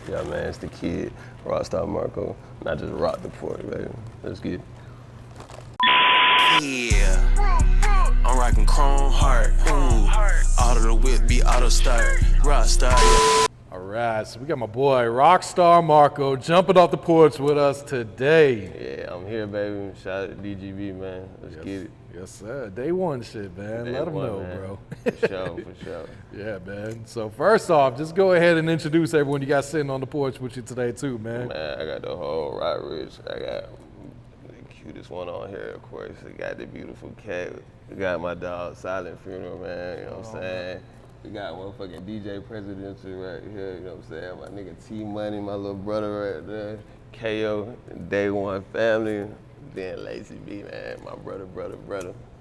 Yeah, man, it's the kid, Rockstar Marqo. And I just rock the Porch, baby. Let's get it. Yeah, I'm rocking Chrome Heart. Ooh, auto the whip be auto start. Rockstar. Yeah. All right, so we got my boy Rockstar Marqo jumping off the porch with us today. Yeah, I'm here, baby. Shout out to DGB, man. Let's get it. Yes, sir. Day one shit, man. Let them know, man. bro. For sure. Yeah, man. So first off, just go ahead and introduce everyone you got sitting on the porch with you today, too, man. Man, I got the whole Hoodrich. I got the cutest one on here, of course. I got the beautiful cat. We got my dog, Silent Funeral, man. You know what I'm saying? We got motherfucking DJ Presidential right here, you know what I'm saying? My nigga T-Money, my little brother right there. KO, Day One Family. Then Lazy B, man, my brother,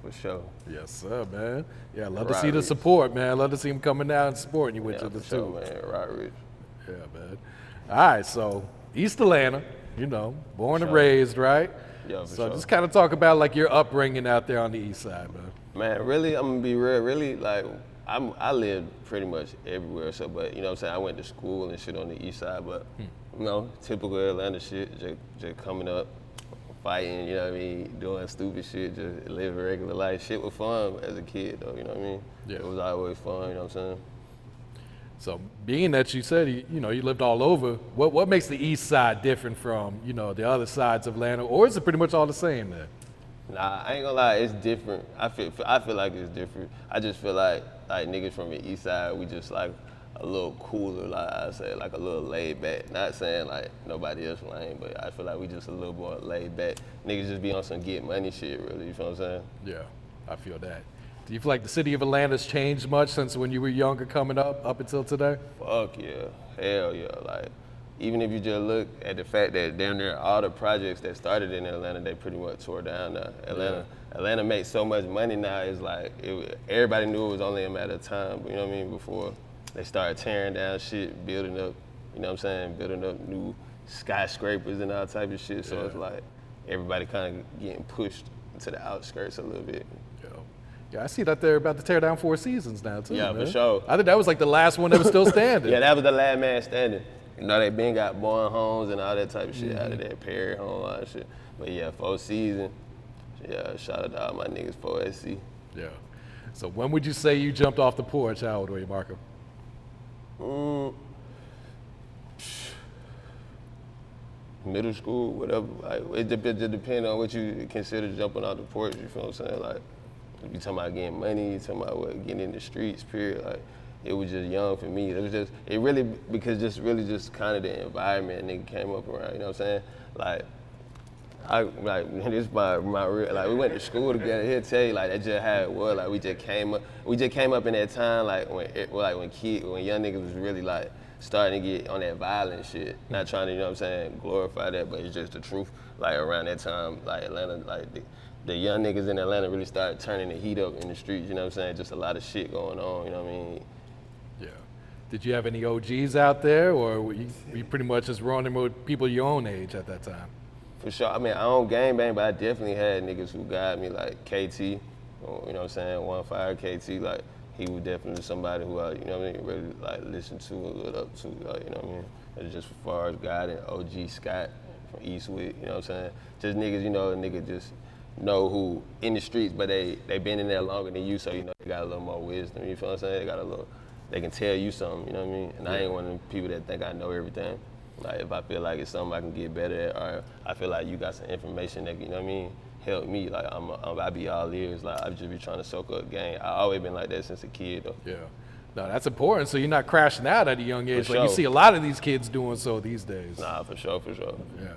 for sure. Yes, sir, man. Yeah, love to see the support, man. Love to see him coming out and supporting you with you, for too. Sure, man, Hoodrich. Yeah, man. All right, so East Atlanta, you know, born and raised, right? Yeah, so just kind of talk about like your upbringing out there on the East Side, man. Man, really, I'm gonna be real. Really, like I lived pretty much everywhere. So, but you know what I'm saying, I went to school and shit on the East Side, but you know, typical Atlanta shit, just coming up, fighting, you know what I mean, doing stupid shit, just living regular life. Shit was fun as a kid, though, you know what I mean? Yeah. It was always fun, you know what I'm saying? So being that you said, you know, you lived all over, what makes the East Side different from, you know, the other sides of Atlanta, or is it pretty much all the same there? Nah, I ain't gonna lie, it's different. I feel like it's different. I just feel like niggas from the East Side, we just like a little cooler, like I say, like a little laid back. Not saying like nobody else lame, but I feel like we just a little more laid back. Niggas just be on some get money shit, really. You feel what I'm saying? Yeah, I feel that. Do you feel like the city of Atlanta's changed much since when you were younger coming up until today? Fuck yeah, hell yeah. Like, even if you just look at the fact that damn near all the projects that started in Atlanta, they pretty much tore down now. Atlanta makes so much money now, it's like, everybody knew it was only a matter of time, you know what I mean, before they started tearing down shit, building up, you know what I'm saying, building up new skyscrapers and all type of shit. So it's like, everybody kind of getting pushed to the outskirts a little bit. Yeah, I see that they're about to tear down Four Seasons now, too, Yeah, man. for sure. I think that was like the last one that was still standing. Yeah, that was the last man standing. You know, they been got Bowen Homes and all that type of shit out of there, Perry Home, all that shit. But yeah, Four Seasons, yeah, shout out to all my niggas, 4SC. Yeah. So when would you say you jumped off the porch? How old were you, Marqo? Middle school, whatever. Like, it just depends on what you consider jumping off the porch, you feel what I'm saying? Like, if you talking about getting money, you talking about getting in the streets, period. Like, it was just young for me. Because kind of the environment nigga came up around, you know what I'm saying? This is my real, like, we went to school together. He'll tell you, like, that's just how it was. Like, we just came up in that time, like, when young niggas was really, like, starting to get on that violent shit. Not trying to, you know what I'm saying, glorify that, but it's just the truth. Like, around that time, like, Atlanta, like, the young niggas in Atlanta really started turning the heat up in the streets, you know what I'm saying? Just a lot of shit going on, you know what I mean? Yeah. Did you have any OGs out there, or were you pretty much just running with people your own age at that time? For sure. I mean, I don't gangbang, but I definitely had niggas who guided me, like KT, you know what I'm saying? One Fire KT, like, he was definitely somebody who I, you know what I mean, really, like, listened to and looked up to, like, you know what I mean? And just as far as guiding, OG Scott from Eastwood, you know what I'm saying? Just niggas, you know, niggas just know who in the streets, but they been in there longer than you, so you know they got a little more wisdom. You feel what I'm saying? They can tell you something. You know what I mean? And I ain't one of them people that think I know everything. Like, if I feel like it's something I can get better at, or I feel like you got some information that, you know what I mean, help me. Like, I be all ears. Like, I just be trying to soak up game. I always been like that since a kid, though. Yeah. No, that's important. So you're not crashing out at a young age. For Like, you sure. see a lot of these kids doing so these days. Nah, for sure. Yeah.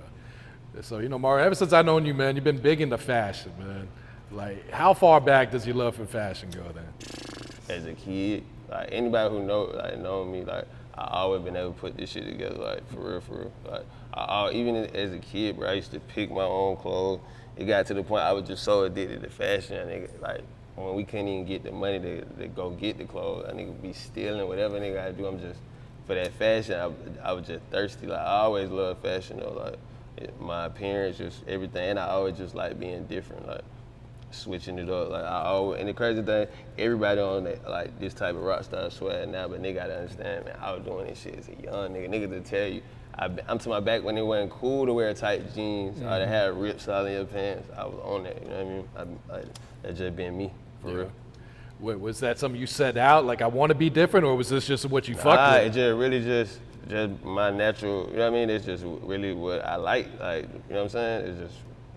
So, you know, Mario, ever since I known you, man, you've been big into fashion, man. Like, how far back does your love for fashion go then? As a kid, like, anybody who know me, like, I always been able to put this shit together, like, for real. Like, even as a kid, bro, I used to pick my own clothes. It got to the point I was just so addicted to fashion, nigga. Like, when we couldn't even get the money to go get the clothes, I nigga be stealing whatever nigga I do. I'm just, for that fashion, I was just thirsty. Like, I always loved fashion, though. Like, my appearance, just everything. And I always just like being different. Like, switching it up. Like I always, and the crazy thing, everybody on that, like this type of Rockstar swag now, but nigga gotta understand, man, I was doing this shit as a young nigga. Niggas to tell you, I'm to my back when it wasn't cool to wear tight jeans or to have rips all in your pants. I was on that, you know what I mean? That's just been me, for real. Wait, was that something you set out, like I want to be different, or was this just what you fucked with? It just really just my natural, you know what I mean? It's just really what I like, you know what I'm saying?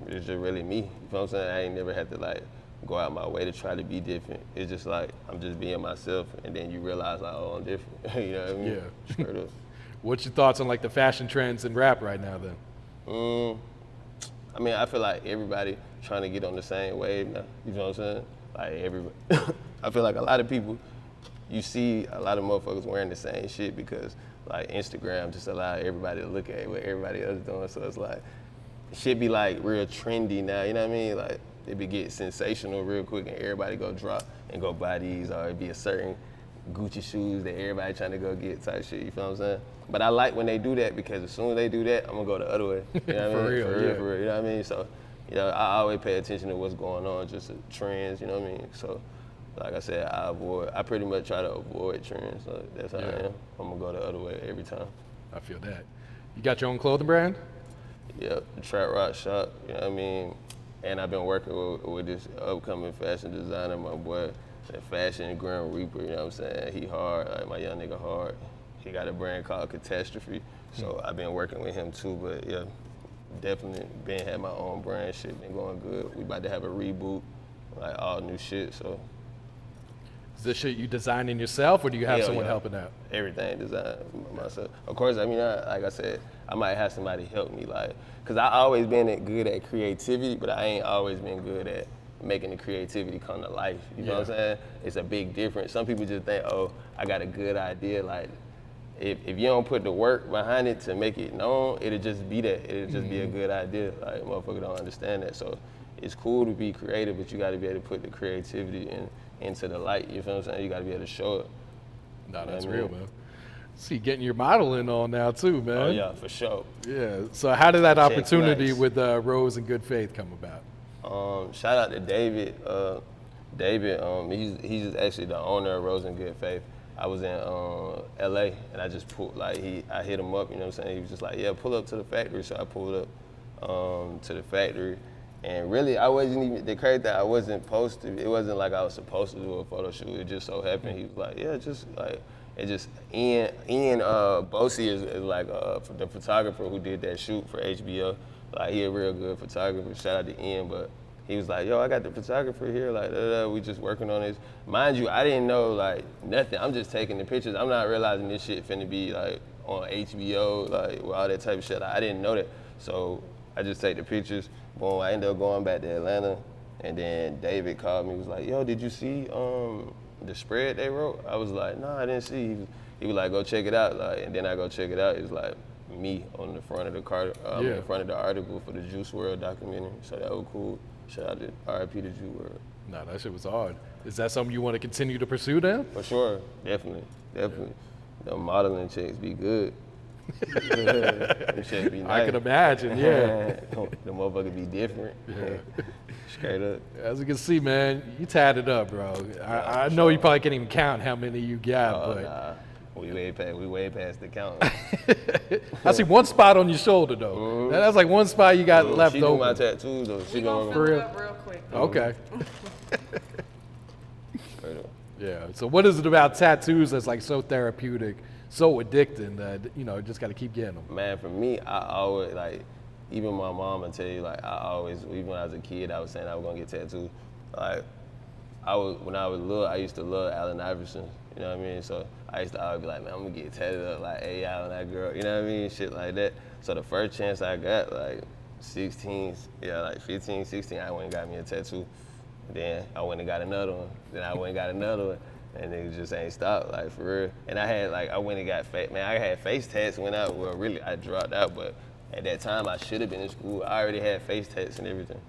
It's just really me, you know what I'm saying? I ain't never had to like go out my way to try to be different. It's just like, I'm just being myself, and then you realize like, oh, I'm different, you know what I mean? Yeah. Straight up. What's your thoughts on like the fashion trends in rap right now then? I mean, I feel like everybody trying to get on the same wave now, you know what I'm saying? Like everybody, I feel like a lot of people, you see a lot of motherfuckers wearing the same shit because like Instagram just allow everybody to look at what everybody else doing. So it's like, shit be like real trendy now, you know what I mean? Like it be get sensational real quick and everybody go drop and go buy these, or it be a certain Gucci shoes that everybody trying to go get type shit, you feel what I'm saying? But I like when they do that because as soon as they do that, I'm gonna go the other way. You know what I mean? For real, you know what I mean? So, you know, I always pay attention to what's going on, just the trends, you know what I mean? So, like I said, I pretty much try to avoid trends, so that's how I am. I'm gonna go the other way every time. I feel that. You got your own clothing brand? Yep, the Trap Rock shop, you know what I mean? And I've been working with this upcoming fashion designer, my boy, the Fashion Grim Reaper, you know what I'm saying? He hard, like my young nigga hard. He got a brand called Catastrophe, so I've been working with him too, but yeah, definitely had my own brand, shit been going good. We about to have a reboot, like all new shit, so. Is this shit you designing yourself, or do you have someone helping out? Everything designed myself. Of course, I mean, like I said, I might have somebody help me, like, cause I always been good at creativity, but I ain't always been good at making the creativity come to life. You know what I'm saying? It's a big difference. Some people just think, oh, I got a good idea. Like, if you don't put the work behind it to make it known, it'll just be that. It'll just be a good idea. Like, motherfuckers don't understand that. So it's cool to be creative, but you got to be able to put the creativity into the light. You feel what I'm saying? You got to be able to show it. No, that's real, man. See, getting your modeling on now too, man. Oh yeah, for sure. Yeah. So how did that opportunity with Rose and Good Faith come about? Shout out to David. He's actually the owner of Rose and Good Faith. I was in LA and I just pulled, I hit him up, you know what I'm saying? He was just like, yeah, pull up to the factory. So I pulled up to the factory. And really, I wasn't even, the crazy thing, I wasn't posted. It wasn't like I was supposed to do a photo shoot. It just so happened. He was like, yeah, just like, it just, Ian Bosey is like the photographer who did that shoot for HBO. Like, he a real good photographer. Shout out to Ian, but he was like, yo, I got the photographer here, like, we just working on this. Mind you, I didn't know, like, nothing. I'm just taking the pictures. I'm not realizing this shit finna be, like, on HBO, like, with all that type of shit. I didn't know that. So I just take the pictures. Boom, I ended up going back to Atlanta. And then David called me, was like, yo, did you see the spread they wrote? I was like, no, I didn't see. He was like, go check it out. Like, and then I go check it out. It's like me on the front of the in front of the article for the Juice WRLD documentary. So that was cool. Shout out to R.I.P. to Juice WRLD. No, that shit was hard. Is that something you want to continue to pursue then? For sure, definitely. The modeling chicks be good. Them chicks be nice. I can imagine, yeah. The motherfuckers be different. Yeah. Straight up. As you can see, man, you tatted up, bro. I know you probably can't even count how many you got, but nah. We way past the count. I see one spot on your shoulder though. Mm-hmm. That's like one spot you got left she over. She do my tattoos though. She gonna fill it up real quick. Okay. Straight up. Yeah. So what is it about tattoos that's like so therapeutic, so addicting that you just got to keep getting them? Man, for me, I always like. Even my mom would tell you, like, I always, even when I was a kid, I was saying I was gonna get tattoos. Like, when I was little, I used to love Allen Iverson, you know what I mean? So I used to always be like, man, I'm gonna get tatted up like, hey, Allen, that girl, you know what I mean? Shit like that. So the first chance I got, like 15, 16, I went and got me a tattoo. Then I went and got another one. Then I went and got another one. And niggas just ain't stopped, like, for real. And I had, like, I went and got, I had face tats when really, I dropped out, but at that time, I should have been in school. I already had face tats and everything.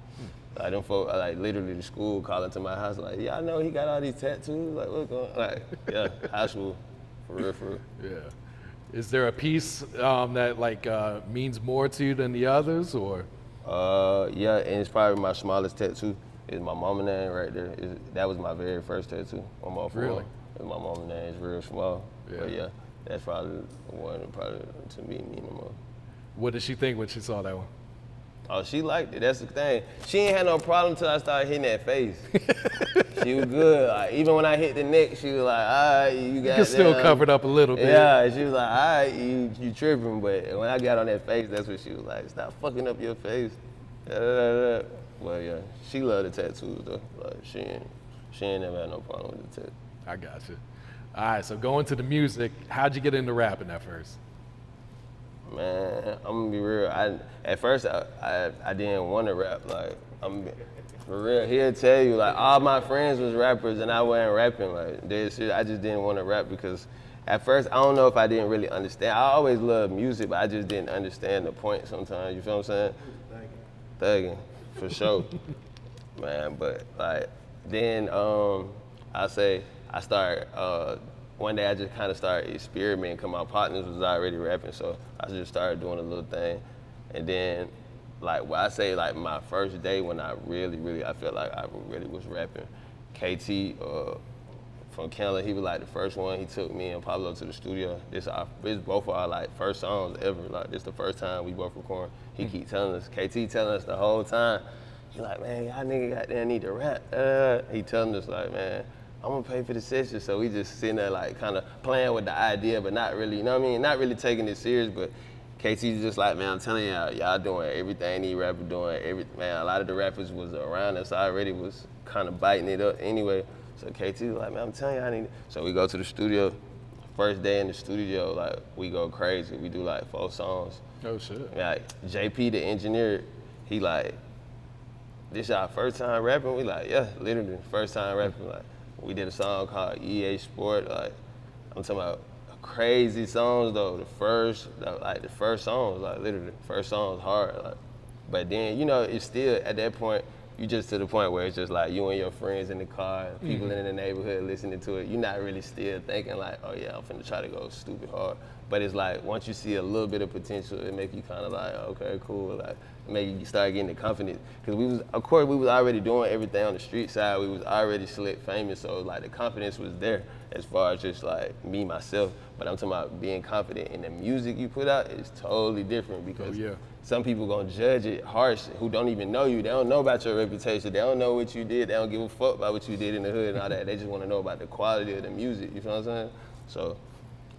Like, them folk, like, literally the school calling to my house, like, yeah, I know he got all these tattoos. Like, what's going on? Like, yeah, high school, for real. Yeah. Is there a piece that, like, means more to you than the others, or? Yeah, and it's probably my smallest tattoo. It's my mama name right there. That was my very first tattoo on my forearm. Really? And my mama name is real small. Yeah. But yeah, that's probably the one that probably to me mean the most. What did she think when she saw that one? Oh, she liked it. That's the thing. She ain't had no problem until I started hitting that face. She was good. Like, even when I hit the neck, she was like, all right, you got You can still cover it up a little bit. Yeah, she was like, all right, you tripping. But when I got on that face, that's what she was like, stop fucking up your face. Well, yeah, she loved the tattoos though. Like, she ain't never had no problem with the tattoo. I got you. All right, so going to the music, how'd you get into rapping at first? Man, I'm gonna be real. At first I didn't want to rap. Like, for real. He'll tell you, like, all my friends was rappers and I wasn't rapping. Like, I just didn't want to rap because at first I don't know if I didn't really understand. I always loved music, but I just didn't understand the point sometimes. You feel what I'm saying? Thugging, for sure. Man, but like then I started. One day I just kind of started experimenting because my partners was already rapping, so I just started doing a little thing. And then, like, I say, like, my first day when I really, I felt like I really was rapping, KT from Canada, he was like the first one. He took me and Pablo to the studio. This both of our like first songs ever. Like, this the first time we both recording. He keep telling us, KT telling us the whole time, he like, man, y'all nigga goddamn need to rap. He telling us like, man, I'm gonna pay for the session. So we just sitting there like kind of playing with the idea, but not really, you know what I mean? Not really taking it serious, but KT's just like, man, I'm telling y'all doing everything these rappers doing. Man, a lot of the rappers was around us already, was kind of biting it up anyway. So KT was like, man, I'm telling you, I need it. So we go to the studio. First day in the studio, like, we go crazy. We do like 4 songs. Oh shit. Like, JP, the engineer, he like, this our first time rapping? We like, yeah, literally, first time rapping. Like, we did a song called EA Sport. Like, I'm talking about crazy songs though. The first song was like, literally, the first song was hard. Like, but then, you know, it's still, at that point, you just to the point where it's just like you and your friends in the car, people in the neighborhood listening to it. You're not really still thinking like, oh yeah, I'm finna try to go stupid hard. But it's like, once you see a little bit of potential, it make you kind of like, okay, cool. Like, make you start getting the confidence. Cause we was already doing everything on the street side. We was already slick famous. So like the confidence was there as far as just like me, myself. But I'm talking about being confident in the music you put out is totally different because some people gonna judge it harsh who don't even know you. They don't know about your reputation. They don't know what you did. They don't give a fuck about what you did in the hood and all that. They just wanna know about the quality of the music, you feel what I'm saying? So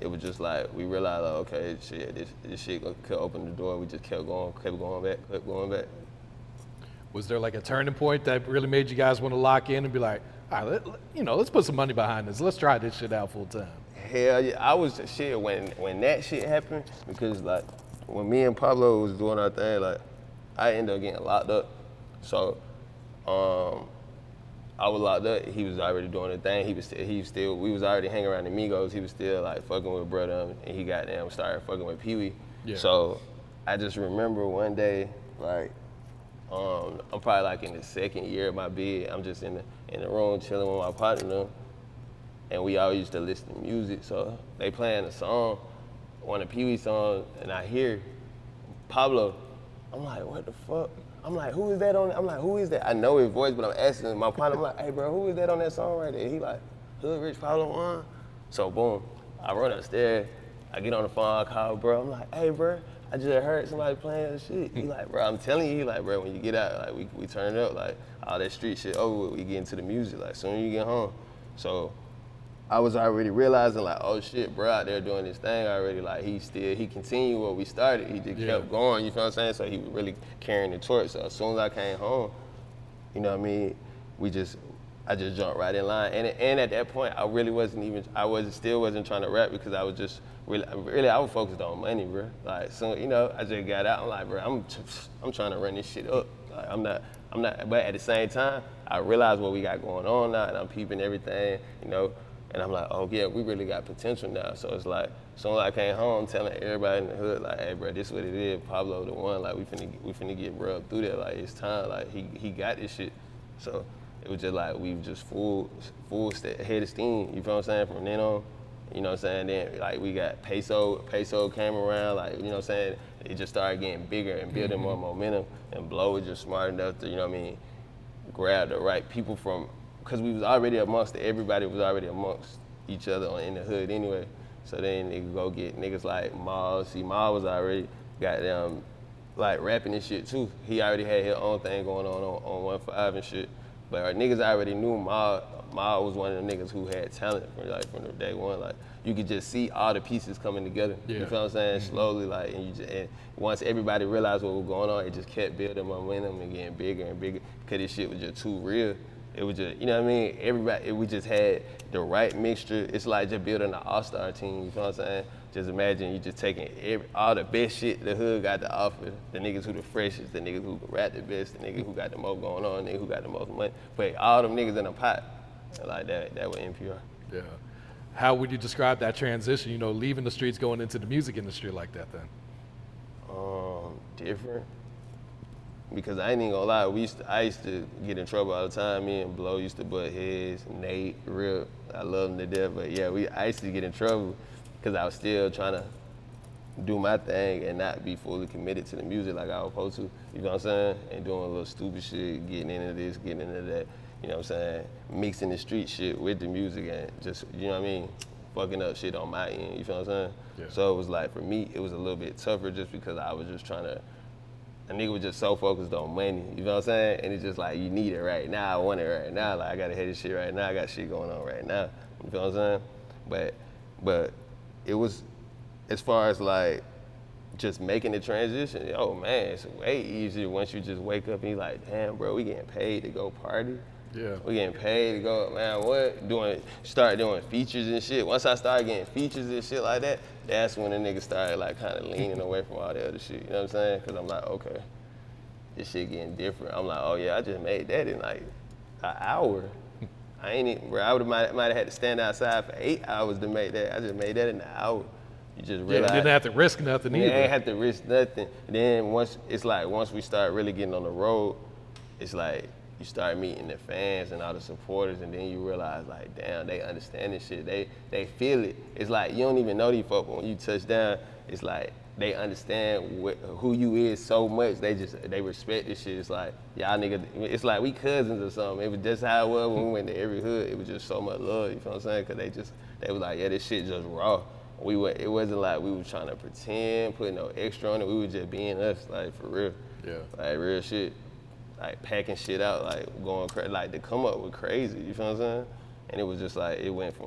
it was just like, we realized, like, okay, shit, this shit could open the door. We just kept going back. Was there like a turning point that really made you guys want to lock in and be like, all right, let's put some money behind this. Let's try this shit out full time. Hell yeah, I was shit when that shit happened, because like when me and Pablo was doing our thing, like I ended up getting locked up. So I was locked up. He was already doing the thing. We was already hanging around the Migos. He was still like fucking with brother, and he goddamn started fucking with Pee-wee. Yeah. So I just remember one day, like, I'm probably like in the second year of my bid. I'm just in the room chilling with my partner, and we all used to listen to music. So they playing a song, one of Pee-wee songs, and I hear Pablo. I'm like, what the fuck? I'm like, who is that on? I'm like, who is that? I know his voice, but I'm asking my partner. I'm like, hey, bro, who is that on that song right there? He like, Hoodrich Pablo Juan. So boom, I run upstairs. I get on the phone, I call bro. I'm like, hey, bro, I just heard somebody playing this shit. He like, bro, I'm telling you. He like, bro, when you get out, like, we turn it up, like, all that street shit over with. We get into the music, like, soon as you get home. So I was already realizing, like, oh shit, bro, out there doing this thing already. Like, he continued what we started. He just kept going, you feel what I'm saying? So he was really carrying the torch. So as soon as I came home, you know what I mean, I just jumped right in line. And at that point, I still wasn't trying to rap, because I was just really I was focused on money, bro. Like, so, you know, I just got out. I'm like, bro, I'm trying to run this shit up. Like, I'm not. But at the same time, I realized what we got going on now, and I'm peeping everything, you know. And I'm like, oh yeah, we really got potential now. So it's like, as soon as I came home, telling everybody in the hood, like, hey bro, this is what it is, Pablo the one, like we finna get rubbed through that, like it's time, like he got this shit. So it was just like, we just full head of steam, you feel what I'm saying, from then on, you know what I'm saying? Then like we got Peso came around, like, you know what I'm saying? It just started getting bigger and building more momentum, and Blow was just smart enough to, you know what I mean, grab the right people from, cause we was already amongst everybody was already amongst each other in the hood anyway. So then niggas go get niggas like Maul. See, Maul was already goddamn like rapping and shit too. He already had his own thing going on 1-5 and shit. But our niggas already knew Maul was one of the niggas who had talent from the day one. Like you could just see all the pieces coming together. Yeah. You feel what I'm saying? Slowly, like, and once everybody realized what was going on, it just kept building momentum and getting bigger and bigger. Cause this shit was just too real. It was just, you know what I mean? We just had the right mixture. It's like just building an all-star team, you feel what I'm saying? Just imagine you just taking all the best shit the hood got to offer. The niggas who the freshest, the niggas who rap the best, the niggas who got the most going on, the niggas who got the most money. Put all them niggas in a pot. Like that was NPR. Yeah. How would you describe that transition, you know, leaving the streets, going into the music industry like that then? Different. Because I ain't even gonna lie, I used to get in trouble all the time. Me and Blow used to butt heads, Nate, Rip, I love him to death. But yeah, I used to get in trouble because I was still trying to do my thing and not be fully committed to the music like I was supposed to. You know what I'm saying? And doing a little stupid shit, getting into this, getting into that. You know what I'm saying? Mixing the street shit with the music and just, you know what I mean? Fucking up shit on my end, you feel what I'm saying? Yeah. So it was like, for me, it was a little bit tougher just because I was just trying to, a nigga was just so focused on money, you know what I'm saying? And it's just like, you need it right now, I want it right now. Like, I gotta hit this shit right now, I got shit going on right now, you feel what I'm saying? But it was, as far as like, just making the transition, oh man, it's way easier once you just wake up and you're like, damn bro, we getting paid to go party. Yeah. We getting paid to go, man, start doing features and shit. Once I started getting features and shit like that, that's when the niggas started like kind of leaning away from all the other shit, you know what I'm saying? Cause I'm like, okay, this shit getting different. I'm like, oh yeah, I just made that in like an hour. I ain't even, bro, I might have had to stand outside for 8 hours to make that. I just made that in an hour. You just realize. Yeah, you didn't have to risk nothing either. You ain't have to risk nothing. Then once we start really getting on the road, it's like, you start meeting the fans and all the supporters, and then you realize, like, damn, they understand this shit. They feel it. It's like, you don't even know these folks, but when you touch down, it's like, they understand who you is so much. They respect this shit. It's like, y'all niggas, it's like we cousins or something. It was just how it was when we went to every hood. It was just so much love, you feel what I'm saying? Cause they was like, yeah, this shit just raw. It wasn't like we was trying to pretend, put no extra on it. We was just being us, like, for real. Yeah. Like, real shit. Like packing shit out, like going crazy, like to come up with crazy, you feel what I'm saying? And it was just like, it went from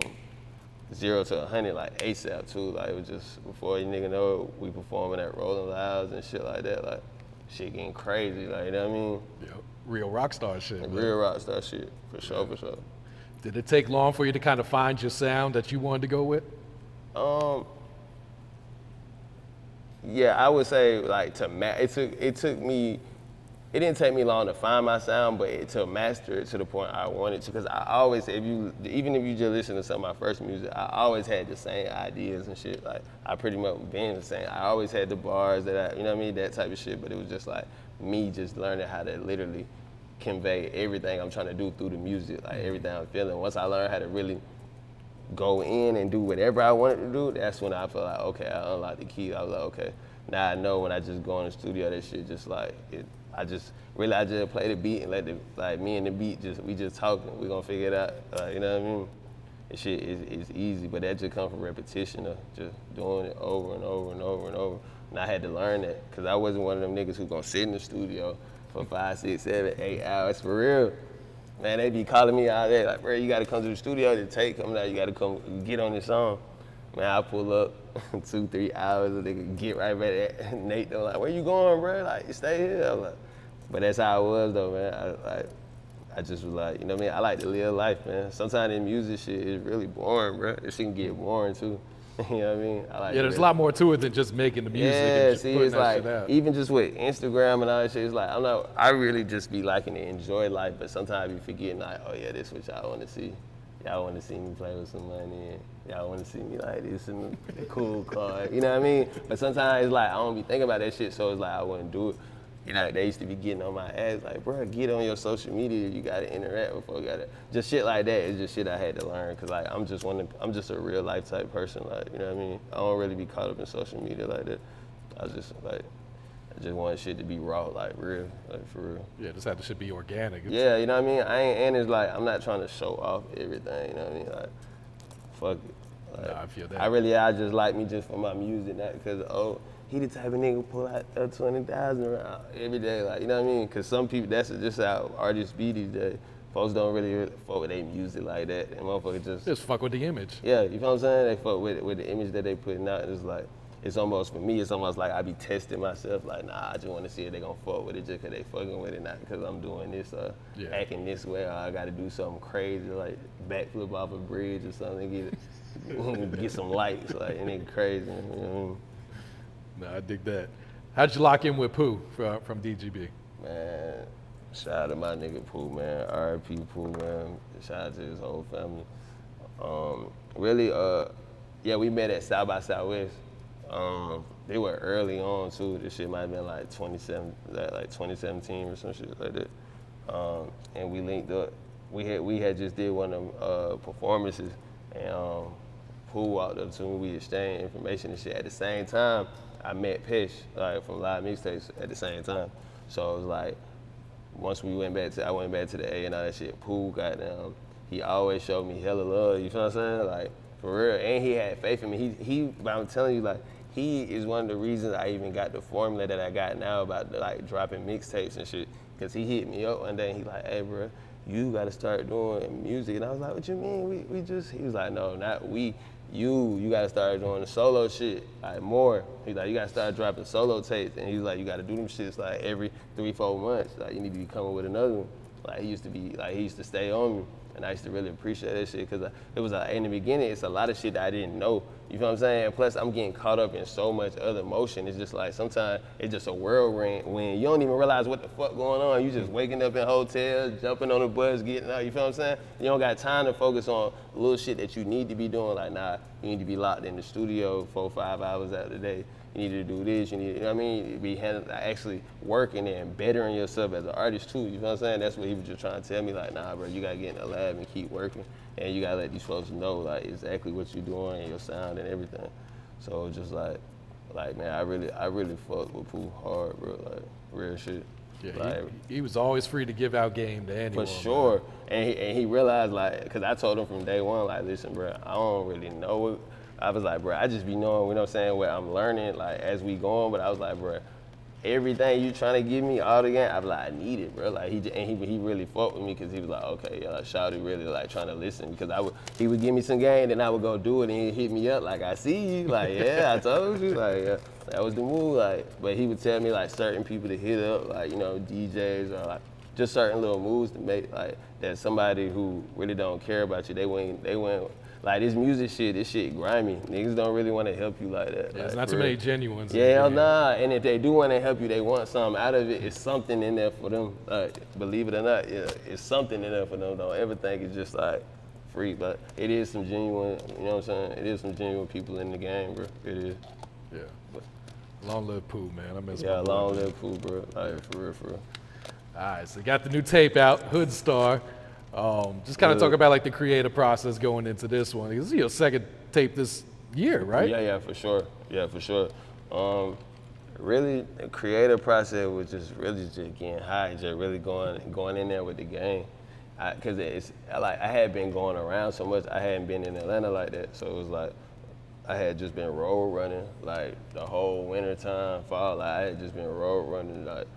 0 to 100 like ASAP too. Like it was just, before you nigga know it, we performing at Rolling Louds and shit like that. Like shit getting crazy, like, you know what I mean? Yeah, real rockstar shit. Like, man. real rockstar shit, for sure, for sure. Did it take long for you to kind of find your sound that you wanted to go with? Yeah, I would say like it didn't take me long to find my sound, but to master it to the point I wanted to. Because I always, even if you just listen to some of my first music, I always had the same ideas and shit. Like, I pretty much been the same. I always had the bars that you know what I mean, that type of shit. But it was just like me just learning how to literally convey everything I'm trying to do through the music, like everything I'm feeling. Once I learned how to really go in and do whatever I wanted to do, that's when I felt like, okay, I unlocked the key. I was like, okay, now I know when I just go in the studio, that shit just like, I just play the beat and let me and the beat we just talking. We gonna figure it out. You know what I mean? This shit is easy, but that just come from repetition of just doing it over and over and over and over. And I had to learn that, because I wasn't one of them niggas who gonna sit in the studio for 5, 6, 7, 8 hours for real. Man, they be calling me out there like, bro, you gotta come to the studio to take coming out. You gotta come get on this song. Man, I pull up 2, 3 hours and they could get right back at Nate. They're like, where you going, bro? Like, stay here. I'm like, but that's how it was though, man. I just was like, you know what I mean? I like to live life, man. Sometimes the music shit is really boring, bro. This shit can get boring too. You know what I mean? There's a lot more to it than just making the music and just putting it's that like, shit out. even just with Instagram and all that shit, it's like, I really just be liking to enjoy life, but sometimes you forgetting like, oh yeah, this is what y'all want to see. Y'all want to see me play with some money, and y'all want to see me like this in the cool car, you know what I mean? But sometimes it's like, I don't be thinking about that shit, so it's like, I wouldn't do it. You know, they used to be getting on my ass, like, bro, get on your social media, you gotta interact with folks, just shit like that is just shit I had to learn, cause like, I'm just a real life type person, like, you know what I mean? I don't really be caught up in social media like that. I was just like, I just wanted shit to be raw, like real, like for real. Yeah, just had to shit be organic. Yeah, you know what I mean? And it's like, I'm not trying to show off everything, you know what I mean? Like, fuck it. Like, Nah, I feel that. I just like me just for my music, not because, oh, he the type of nigga pull out 20,000 around every day, like, you know what I mean? Because some people, that's just how artists be these days. Folks don't really fuck with their music like that, and motherfuckers Just fuck with the image. yeah, you know what I'm saying? They fuck with the image that they putting out. It's like, it's almost, for me, it's almost like I be testing myself, like, nah, I just want to see if they gonna fuck with it just because they fucking with it, not because I'm doing this, acting this way, or I gotta do something crazy, like backflip off a bridge or something, get some likes, like, anything crazy, you know what I mean? Nah, I dig that. How'd you lock in with Pooh from DGB? Man, shout out to my nigga Pooh, man. R.I.P. Pooh, man. Shout out to his whole family. Really, yeah, we met at South by Southwest. They were early on too. This shit might have been like 2017 or some shit like that. And we linked up. We had just did one of them performances, and Pooh walked up to me. We exchanged information and shit. At the same time, I met Pesh, like from LiveMixtapes at the same time. So it was like, once I went back to the A and all that shit, Pooh got down. He always showed me hella love, you feel what I'm saying? Like, for real, and he had faith in me. But I'm telling you, like, he is one of the reasons I even got the formula that I got now about like dropping mixtapes and shit. Cause he hit me up one day and he like, hey bro, you gotta start doing music. And I was like, what you mean? He was like, no, not we. You gotta start doing the solo shit, like more. He's like, you gotta start dropping solo tapes. And he's like, you gotta do them shits like every 3-4 months. Like you need to be coming with another one. Like he used to stay on me. And I used to really appreciate that shit because it was in the beginning, it's a lot of shit that I didn't know. You feel what I'm saying? Plus, I'm getting caught up in so much other motion. It's just like sometimes it's just a whirlwind when you don't even realize what the fuck going on. You just waking up in hotels, jumping on the bus, getting out. You feel what I'm saying? You don't got time to focus on little shit that you need to be doing. Like, nah, you need to be locked in the studio 4-5 hours out of the day. You need to do this, you know what I mean? Be actually working and bettering yourself as an artist too, you know what I'm saying? That's what he was just trying to tell me, like, nah, bro, you gotta get in the lab and keep working. And you gotta let these folks know, like, exactly what you're doing and your sound and everything. So it's just like, man, I really fuck with Pooh hard, bro, like, real shit. Yeah, like, he was always free to give out game to anyone. For sure, and he realized, like, cause I told him from day one, like, listen, bro, I don't really know it. I was like, bro, I just be knowing, you know what I'm saying, what I'm learning, like, as we going, but I was like, bro, everything you trying to give me, all the game, I was like, I need it, bro. Like, he really fought with me, because he was like, okay, yeah, like, Shouty really, like, trying to listen, because he would give me some game, then I would go do it, and he'd hit me up, like, I see you, like, yeah, I told you, like, yeah, that was the move, like, but he would tell me, like, certain people to hit up, like, you know, DJs, or, like, just certain little moves to make, like, that somebody who really don't care about you, they went, like, this music shit, this shit grimy. Niggas don't really want to help you like that. Yeah, like, there's not too many genuines. Yeah, nah. And if they do want to help you, they want something out of it. It's something in there for them. Believe it or not, yeah, it's something in there for them. Don't ever think it's just like free. But it is some genuine, you know what I'm saying? It is some genuine people in the game, bro. It is. Yeah. But long live Pooh, man. I miss Yeah, long live Pooh, bro. Like, for real, for real. All right, so you got the new tape out, HoodStar. Just kind of talk about like the creative process going into this one. This is your second tape this year, right? Yeah, for sure. Yeah, for sure. Really, the creative process was just getting high, just really going in there with the game. Cause it's like I had been going around so much, I hadn't been in Atlanta like that. So it was like I had just been road running like the whole winter time, fall. Like, I had just been road running like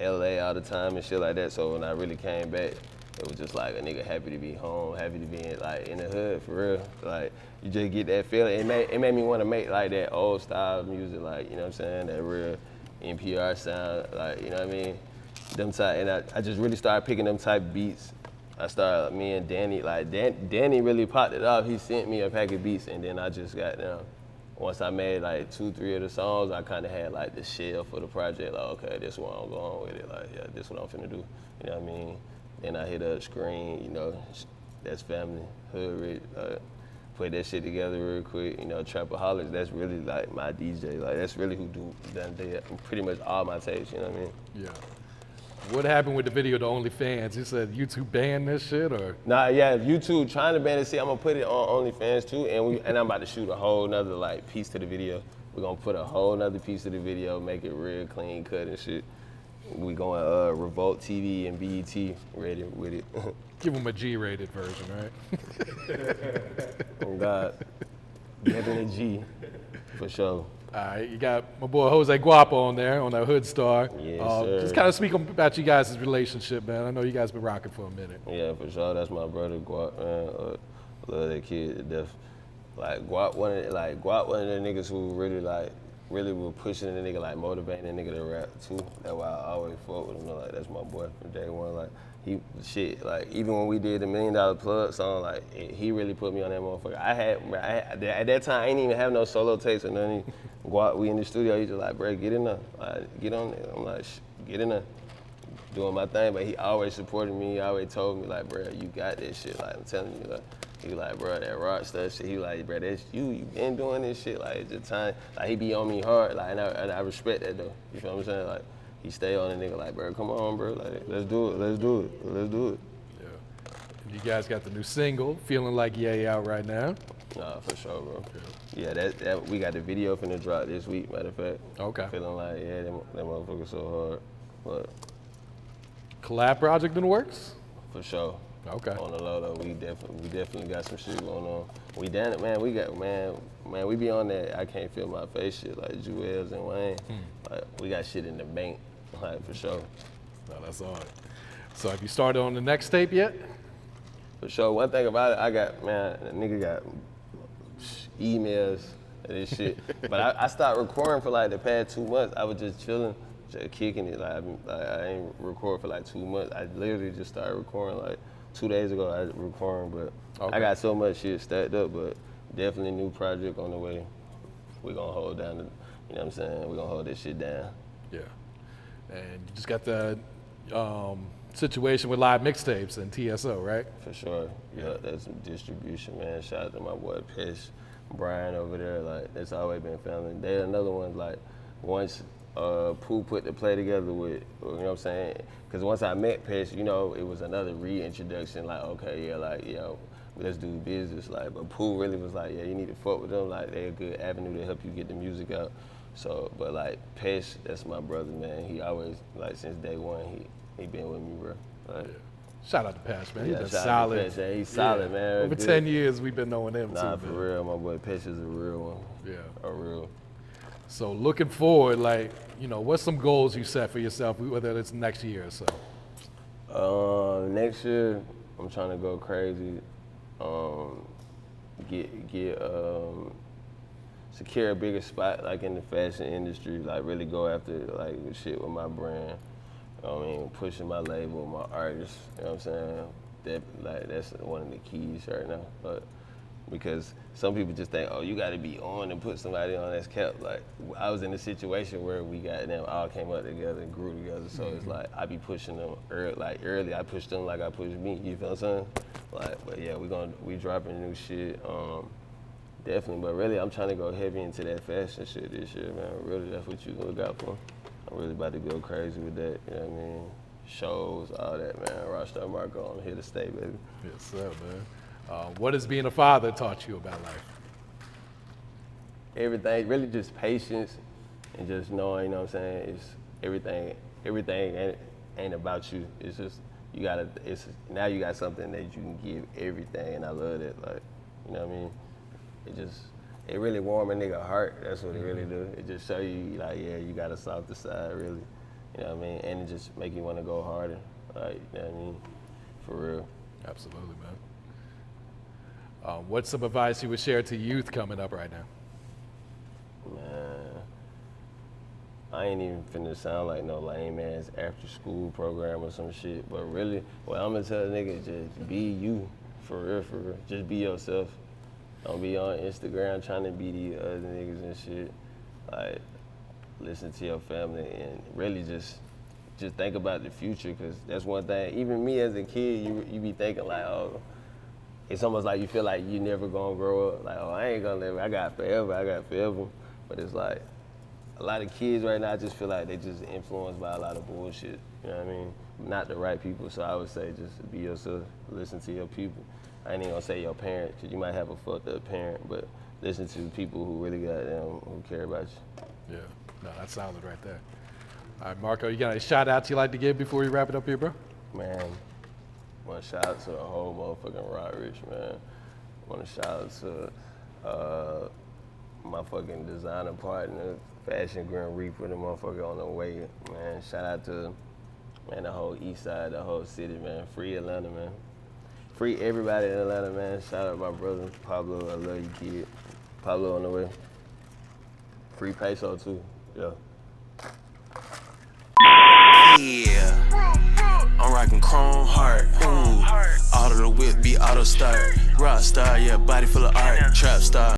LA all the time and shit like that. So when I really came back, it was just like a nigga happy to be home, happy to be in the hood for real. Like, you just get that feeling. It made me want to make like that old style music, like, you know what I'm saying, that real NPR sound, like, you know what I mean? Them type, and I just really started picking them type beats. I started, me and Danny, like Danny really popped it off. He sent me a pack of beats, and then I just got down. Once I made like 2-3 of the songs, I kind of had like the shell for the project. Like, okay, this one I'm going with it. Like, yeah, this what I'm finna do. You know what I mean? Then I hit up Screen, you know, that's family, Hoodrich, put that shit together real quick. You know, Trapaholics, that's really like my DJ. Like, that's really who done pretty much all my tapes, you know what I mean? Yeah. What happened with the video to OnlyFans? You said YouTube banned this shit, or? Nah, yeah, YouTube trying to ban it. See, I'm gonna put it on OnlyFans too, and I'm about to shoot a whole nother like piece to the video We're gonna put a whole nother piece of the video, make it real clean cut and shit. We going Revolt TV and BET ready with it. Give them a G-rated version, right? Oh God, having a G for sure. All right, you got my boy Jose Guapo on there on that HoodStar. Yes, sir. Just kind of speak about you guys' relationship, man. I know you guys been rocking for a minute. Yeah, for sure. That's my brother Guap, man. Love that kid to death. Like Guap, one of the niggas who really were pushing the nigga, like motivating the nigga to rap too. That's why I always fought with him. Like that's my boy from day one. Like like even when we did the $1 Million Plug song, like he really put me on that motherfucker. I had at that time I ain't even have no solo tapes or nothing. Guap, we in the studio, he just like, bro, get in there, like, get on there. I'm like, get in there, doing my thing. But he always supported me. He always told me like, bro, you got this shit. Like I'm telling you, like. He like, bro, that Rockstar shit. He like, bro, that's you. You been doing this shit. Like, it's just time. Like, he be on me hard. Like, and I respect that though. You feel what I'm saying? Like, he stay on the nigga. Like, bro, come on, bro. Like, let's do it. Let's do it. Let's do it. Yeah. You guys got the new single, "Feeling Like Yay," out right now. Nah, for sure, bro. Yeah, that we got the video finna drop this week. Matter of fact. Okay. Feeling like that motherfucker so hard, but Collab Project in the works. for sure. Okay. On the low though, we definitely got some shit going on. We done it, man. We be on that I Can't Feel My Face shit like Jewels and Wayne. Like we got shit in the bank, like for sure. No, that's all right. So have you started on the next tape yet? For sure. One thing about it, the nigga got emails and this shit. But I stopped recording for like the past 2 months. I was just chilling, just kicking it. Like I ain't record for like 2 months. I literally just started recording like 2 days ago. I was recording, but okay. I got so much shit stacked up. But definitely a new project on the way. We gonna hold down, you know what I'm saying? We gonna hold this shit down. Yeah. And you just got the situation with LiveMixtapes and TSO, right? For sure. Yeah, that's some distribution, man. Shout out to my boy Pesh, Brian over there. Like, that's always been family. They're another one, like, once Pooh put the play together with, you know what I'm saying? Because once I met Pesh, you know, it was another reintroduction. Like, okay, yeah, like, you know, let's do business. Like, but Pooh really was like, yeah, you need to fuck with them. Like, they're a good avenue to help you get the music out. So, but like, Pesh, that's my brother, man. He always, like, since day one, he been with me, bro. Like, Yeah. Shout out to Pesh, man. yeah, He's been shout out to solid. Pesh, man. He's solid, man. Over Good. 10 years we've been knowing him Nah, too, for man. real, my boy Pesh is a real one. Yeah. A real. So looking forward, like, you know, what's some goals you set for yourself, whether it's next year or so? Next year, I'm trying to go crazy. Secure a bigger spot, like in the fashion industry. Like really go after like shit with my brand. You know what I mean, pushing my label, my artists. You know what I'm saying? That's one of the keys right now. But because some people just think, oh, you got to be on and put somebody on that's kept. Like I was in a situation where we got them all came up together and grew together. So it's like I be pushing them early. I push them like I push me. You feel what I'm saying? Like, but yeah, we dropping new shit. Definitely, but really, I'm trying to go heavy into that fashion shit this year, man. Really, that's what you look out for. I'm really about to go crazy with that. You know what I mean? Shows, all that, man. Rockstar Marqo, I'm here to stay, baby. Yes, sir, man. What has being a father taught you about life? Everything, really just patience and just knowing, you know what I'm saying? It's everything ain't about you. It's just, now you got something that you can give everything, and I love that. Like, you know what I mean? It really warm a nigga heart. That's what it really do. It just show you like, yeah, you got a softer side, really. You know what I mean? And it just make you want to go harder. Like, you know what I mean? For real. Absolutely, man. What's some advice you would share to youth coming up right now? Man, I ain't even finna sound like no lame ass after school program or some shit. But really, what I'm gonna tell a nigga, just be you. For real, for real. Just be yourself. Don't be on Instagram trying to be these other niggas and shit. Like, listen to your family and really just think about the future, because that's one thing. Even me as a kid, you be thinking like, oh, it's almost like you feel like you never gonna grow up. Like, oh, I ain't gonna live. I got forever. But it's like, a lot of kids right now, I just feel like they just influenced by a lot of bullshit. You know what I mean? Not the right people. So I would say just be yourself, listen to your people. I ain't even gonna say your parent, because you might have a fucked up parent, but listen to people who really got them, who care about you. Yeah, no, that's solid right there. All right, Marqo, you got any shout outs you like to give before we wrap it up here, bro? Man, I want to shout out to the whole motherfucking Rockridge, man. I want to shout out to my fucking designer partner, Fashion Grim Reaper, the motherfucker on the way, man. Shout out to, man, the whole east side, the whole city, man. Free Atlanta, man. Free everybody in Atlanta, man. Shout out my brother, Pablo. I love you, kid. Pablo on the way. Free Peso, too. Yeah. Yeah, I'm rocking chrome heart. Ooh, auto the whip be auto start. Rockstar, yeah, body full of art. Trap star.